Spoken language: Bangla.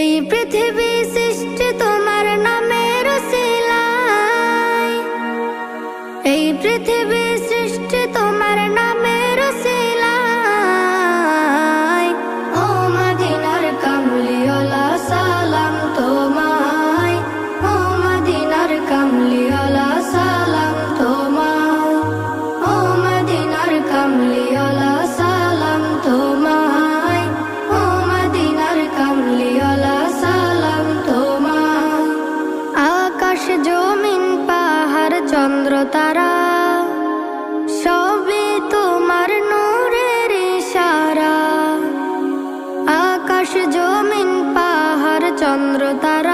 এই পৃথিবী সৃষ্টি তোমার নামের উসিলায়, এই পৃথিবী সৃষ্টি তোমার নামের উসিলায়। ও মদিনার কামলিওয়ালা সালাম তোমায়, ও মদিনার কামলিওয়ালা সালাম তোমায়, ও মদিনার কামলিওয়ালা সালাম তোমায়, ও মদিনার কামলিওয়ালা সালাম তোমায়। আকাশ জমিন পাহাড় চন্দ্র তারা সবই তোমার নূরের ইশারা। আকাশ জমিন পাহাড় চন্দ্র তারা